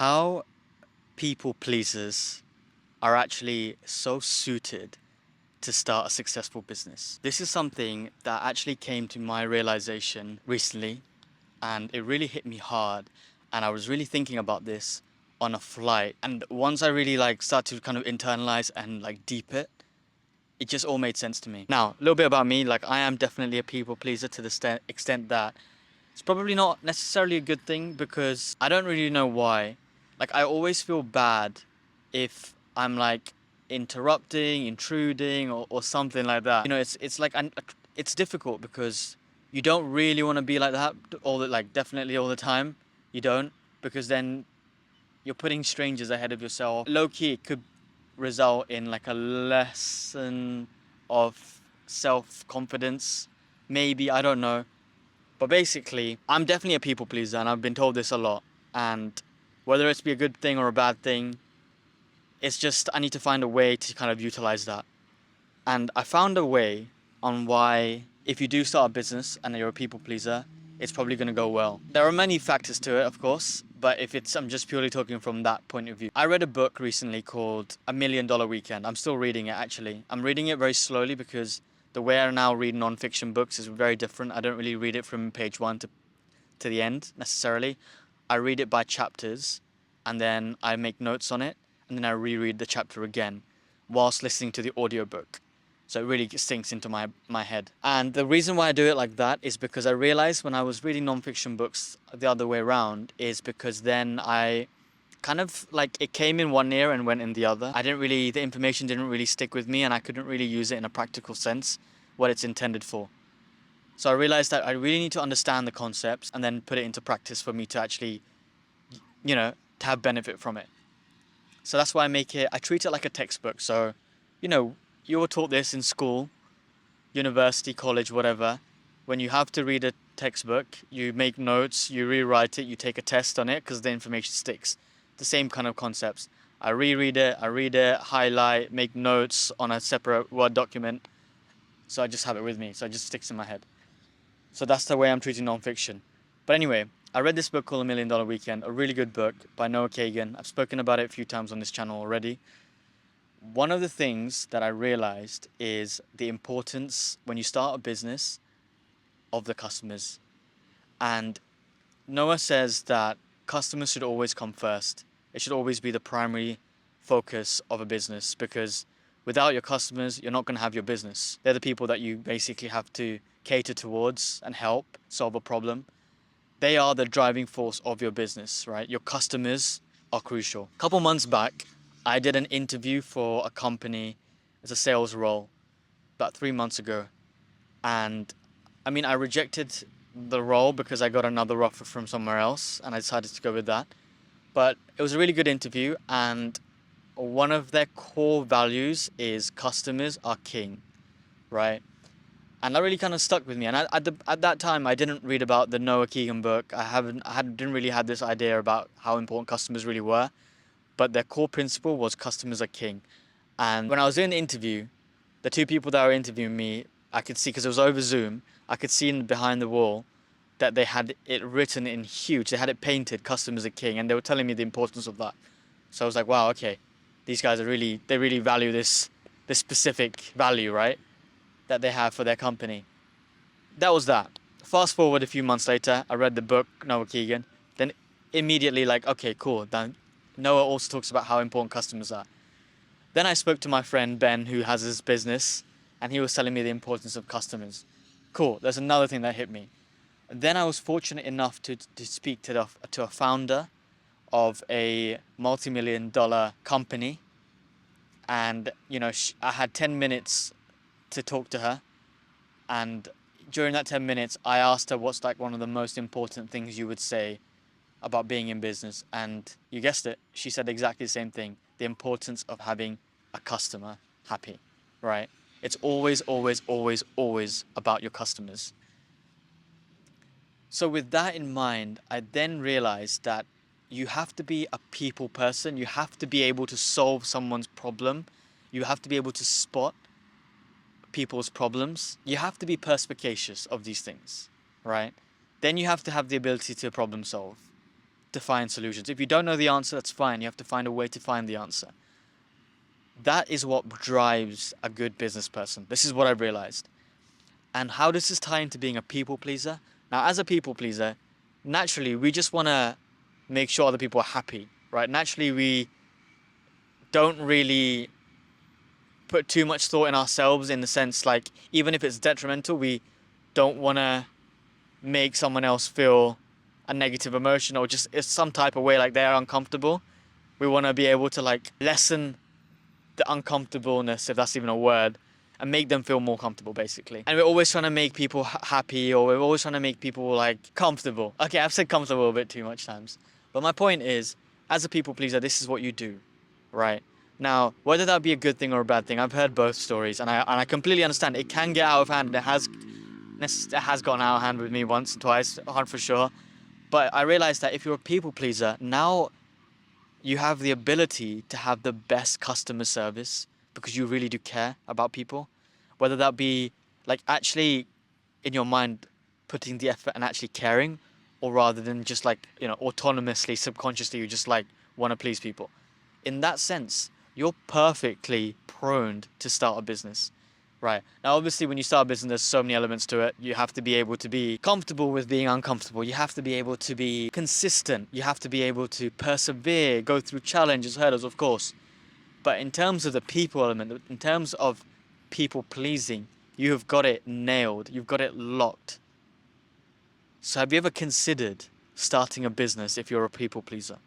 How people pleasers are actually so suited to start a successful business. This is something that actually came to my realization recently, and it really hit me hard. And I was really thinking about this on a flight. And once I really start to kind of internalize and deep it just all made sense to me. Now, a little bit about me. I am definitely a people pleaser to the extent that it's probably not necessarily a good thing because I don't really know why. I always feel bad if I'm interrupting, intruding, or something like that. It's difficult because you don't really want to be like that definitely all the time. You don't, because then you're putting strangers ahead of yourself. Low key, it could result in a lesson of self confidence. Maybe, I don't know. But basically, I'm definitely a people pleaser, and I've been told this a lot. And whether it's be a good thing or a bad thing, it's just I need to find a way to kind of utilize that. And I found a way on why, if you do start a business and you're a people pleaser, it's probably going to go well. There are many factors to it, of course, but I'm just purely talking from that point of view. I read a book recently called A Million Dollar Weekend. I'm still reading it, actually. I'm reading it very slowly because the way I now read non-fiction books is very different. I don't really read it from page one to the end necessarily. I read it by chapters, and then I make notes on it, and then I reread the chapter again whilst listening to the audiobook. So it really sinks into my head. And the reason why I do it like that is because I realized when I was reading non-fiction books the other way around is because then I kind of it came in one ear and went in the other. The information didn't really stick with me, and I couldn't really use it in a practical sense, what it's intended for. So I realized that I really need to understand the concepts and then put it into practice for me to actually, to have benefit from it. So that's why I treat it like a textbook. So, you were taught this in school, university, college, whatever. When you have to read a textbook, you make notes, you rewrite it, you take a test on it because the information sticks. The same kind of concepts. I reread it, I read it, highlight, make notes on a separate Word document. So I just have it with me, so it just sticks in my head. So that's the way I'm treating nonfiction. But anyway, I read this book called A Million Dollar Weekend, a really good book by Noah Kagan. I've spoken about it a few times on this channel already. One of the things that I realized is the importance, when you start a business, of the customers. And Noah says that customers should always come first. It should always be the primary focus of a business, because without your customers, you're not going to have your business. They're the people that you basically have to cater towards and help solve a problem. They are the driving force of your business, right? Your customers are crucial. A couple months back, I did an interview for a company as a sales role about 3 months ago. And I rejected the role because I got another offer from somewhere else and I decided to go with that. But it was a really good interview, and one of their core values is customers are king, right? And that really kind of stuck with me. And at that time, I didn't read about the Noah Kagan book. Didn't really have this idea about how important customers really were. But their core principle was customers are king. And when I was doing the interview, the two people that were interviewing me, I could see, because it was over Zoom, I could see behind the wall that they had it written in huge. They had it painted, customers are king. And they were telling me the importance of that. So I was like, wow, okay. These guys they really value this specific value, right? That they have for their company. That was that. Fast forward a few months later, I read the book, Noah Kagan. Then immediately okay, cool. Then Noah also talks about how important customers are. Then I spoke to my friend Ben, who has his business, and he was telling me the importance of customers. Cool, there's another thing that hit me. Then I was fortunate enough to speak to a founder of a multi-million-dollar company. And, I had 10 minutes to talk to her. And during that 10 minutes, I asked her what's one of the most important things you would say about being in business. And you guessed it, she said exactly the same thing. The importance of having a customer happy, right? It's always, always, always, always about your customers. So with that in mind, I then realized that you have to be a people person. You have to be able to solve someone's problem. You have to be able to spot people's problems. You have to be perspicacious of these things, right? Then you have to have the ability to problem solve. to find solutions. If you don't know the answer, that's fine. You have to find a way to find the answer. That is what drives a good business person. This is what I've realized. And how does this tie into being a people pleaser? Now, as a people pleaser, naturally, we just want to make sure other people are happy, right? Naturally, we don't really put too much thought in ourselves, in the sense, like, even if it's detrimental, we don't want to make someone else feel a negative emotion, or just it's some type of way like they're uncomfortable. We want to be able to like lessen the uncomfortableness, if that's even a word, and make them feel more comfortable, basically. And we're always trying to make people happy, or we're always trying to make people like comfortable. Okay, I've said comfortable a bit too much times, but my point is, as a people pleaser, this is what you do, right? Now, whether that be a good thing or a bad thing, I've heard both stories, and I completely understand. It can get out of hand, and it has gotten out of hand with me once or twice, for sure. But I realized that if you're a people pleaser, now you have the ability to have the best customer service, because you really do care about people. Whether that be like actually in your mind putting the effort and actually caring, or rather than just like, autonomously, subconsciously, you just like want to please people. In that sense, you're perfectly prone to start a business. Right. Now, obviously, when you start a business, there's so many elements to it. You have to be able to be comfortable with being uncomfortable. You have to be able to be consistent. You have to be able to persevere, go through challenges, hurdles, of course. But in terms of the people element, in terms of people pleasing, you have got it nailed. You've got it locked. So have you ever considered starting a business if you're a people pleaser?